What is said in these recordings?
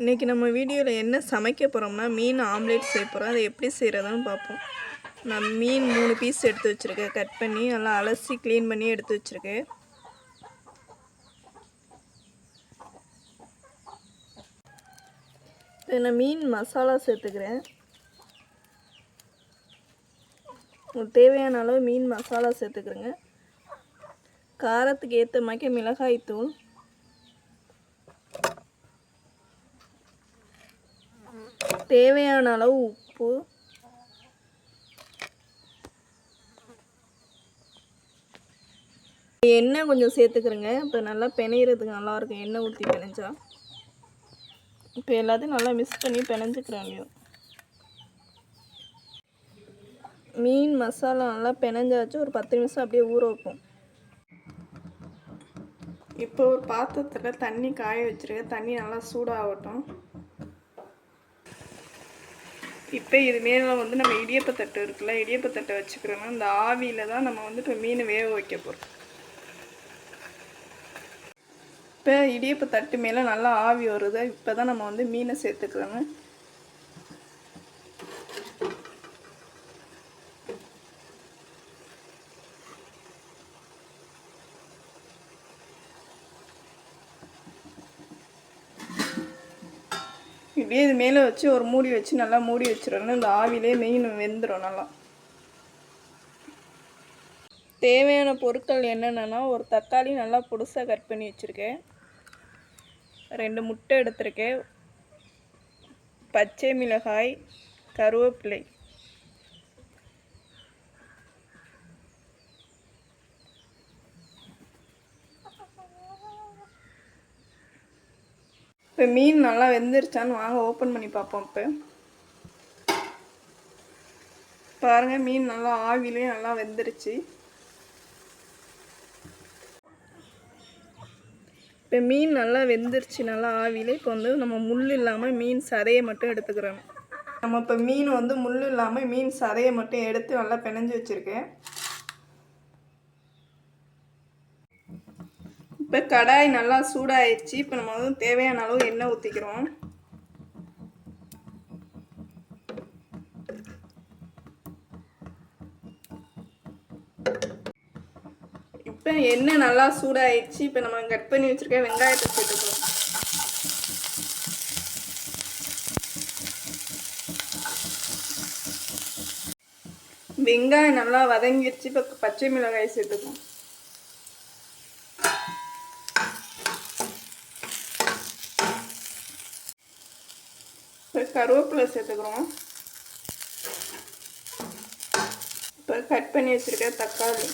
இன்றைக்கி நம்ம வீடியோவில் என்ன சமைக்க போகிறோம்னா மீன் ஆம்லேட் செய்ய போகிறோம். அதை எப்படி செய்கிறதுன்னு பார்ப்போம். நான் மீன் 3 பீஸ் எடுத்து வச்சுருக்கேன். கட் பண்ணி நல்லா அலசி க்ளீன் பண்ணி எடுத்து வச்சுருக்கேன். நான் மீன் மசாலா சேர்த்துக்கிறேன். உங்களுக்கு தேவையான அளவு மீன் மசாலா சேர்த்துக்கிறேங்க. காரத்துக்கு ஏற்ற மாதிரி மிளகாய் தூள், தேவையான அளவு உப்பு, எண்ணெய் கொஞ்சம் சேர்த்துக்கிறேங்க. இப்போ நல்லா பிணையிறதுக்கு நல்லாயிருக்கும் எண்ணெய் ஊற்றி பிணைஞ்சா. இப்போ எல்லாத்தையும் நல்லா மிக்ஸ் பண்ணி பிணைஞ்சிக்கிறாங்க. மீன் மசாலா நல்லா பிணைஞ்சாச்சு. ஒரு 10 நிமிஷம் அப்படியே ஊற வைப்போம். இப்போ ஒரு பாத்திரத்தில் தண்ணி காய வச்சுருக்கேன். தண்ணி நல்லா சூடாகட்டும். இப்போ இது மேலே வந்து நம்ம இடியப்பத்தட்டு இருக்குல்ல, இடியப்பத்தட்டை வச்சுக்கிறோன்னா இந்த ஆவியில் தான் நம்ம வந்து இப்போ மீன் வேக வைக்க போகிறோம். இப்போ இடியப்பத்தட்டு மேலே நல்லா ஆவி வருது. இப்போ தான் நம்ம வந்து மீனை சேர்த்துக்கிறோங்க. இப்படியே இது மேலே வச்சு ஒரு மூடி வச்சு நல்லா மூடி வச்சிடணும். இந்த ஆவிலே மீன் வெந்துடும் நல்லா. தேவையான பொருட்கள் என்னென்னா, ஒரு தக்காளி நல்லா பொடுசாக கட் பண்ணி வச்சுருக்கேன், 2 முட்டை எடுத்திருக்கேன், பச்சை மிளகாய், கருவேப்பிலை, இப்போ மீன் நல்லா வெந்துருச்சான்னு வாங்க ஓப்பன் பண்ணி பார்ப்போம். இப்போ பாருங்கள், மீன் நல்லா ஆவிலே நல்லா வெந்துருச்சு. இப்போ மீன் நல்லா வெந்துருச்சு நல்லா ஆவிலே. இப்போ வந்து நம்ம முள் இல்லாமல் மீன் சதையை மட்டும் எடுத்துக்கிறோம். நம்ம இப்போ மீன் வந்து முள் இல்லாமல் மீன் சதையை மட்டும் எடுத்து நல்லா பிணைஞ்சி வச்சுருக்கேன். இப்போ கடாய் நல்லா சூடாயிடுச்சு. இப்போ நம்ம வந்து தேவையான அளவு எண்ணெய் ஊற்றிக்கிறோம். இப்போ எண்ணெய் நல்லா சூடாயிடுச்சு. இப்போ நம்ம கட் பண்ணி வச்சுருக்க வெங்காயத்தை சேர்த்துக்கிறோம். வெங்காயம் நல்லா வதங்கிடுச்சு. இப்போ பச்சை மிளகாய் சேர்த்துக்கிறோம். இப்போ கருவேப்பிலை சேர்த்துக்கிறோம். இப்போ கட் பண்ணி வச்சுருக்க தக்காளி,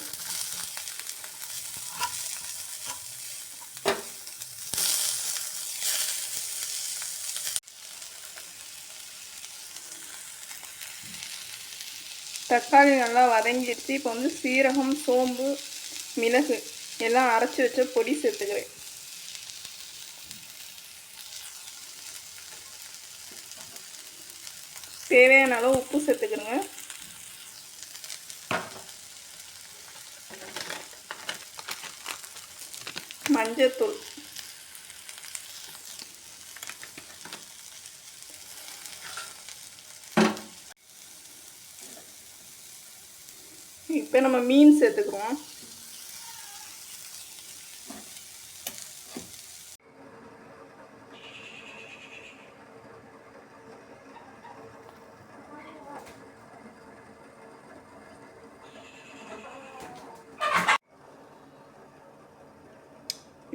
தக்காளி நல்லா வதங்கிடுச்சு. இப்போ வந்து சீரகம், சோம்பு, மிளகு எல்லாம் அரைச்சி வச்ச பொடி சேர்த்துக்கிறேன். தேவையான அளவு உப்பு சேர்த்துக்கிறேங்க. மஞ்சத்தூள், இப்போ நம்ம மீன் சேர்த்துக்கிறோம்.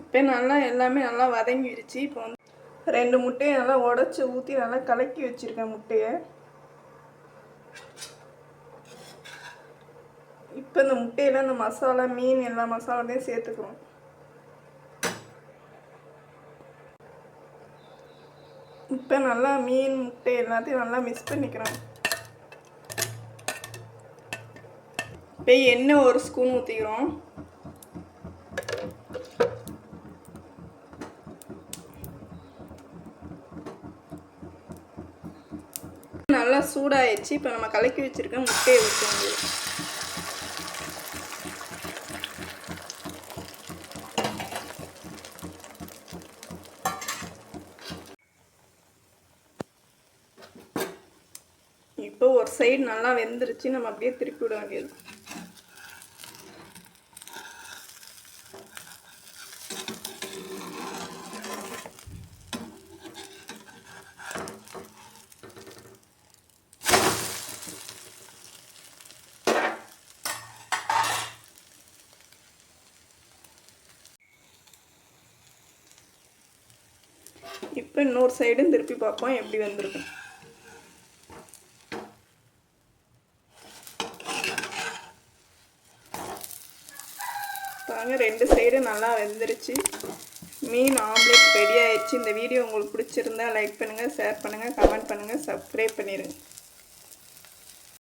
இப்போ நல்லா எல்லாமே நல்லா வதங்கிடுச்சு. இப்போ வந்து 2 முட்டையை நல்லா உடச்சி ஊற்றி நல்லா கலக்கி வச்சுருக்கேன் முட்டையை. இப்போ இந்த முட்டையில் இந்த மசாலா, மீன் எல்லா மசாலாத்தையும் சேர்த்துக்கிறோம். இப்போ நல்லா மீன், முட்டை எல்லாத்தையும் நல்லா மிக்ஸ் பண்ணிக்கிறோம். இப்போ எண்ணெய் 1 ஸ்பூன் ஊற்றிக்கிறோம். நல்லா சூடாயிடுச்சு. இப்போ நம்ம கலக்கி வச்சுருக்க முட்டையை ஊற்றணும். இப்போ ஒரு சைடு நல்லா வெந்துருச்சு, நம்ம அப்படியே திருப்பி விட வேண்டியது. இப்போ இன்னொரு சைடும் திருப்பி பார்ப்போம் எப்படி வந்திருக்கு. பாருங்க, 2 சைடும் நல்லா வெந்துருச்சு. மீன் ஆம்லேட் ரெடி ஆயிடுச்சு. இந்த வீடியோ உங்களுக்கு பிடிச்சிருந்தா லைக் பண்ணுங்கள், ஷேர் பண்ணுங்கள், கமெண்ட் பண்ணுங்கள், சப்ஸ்கிரைப் பண்ணிடுங்க.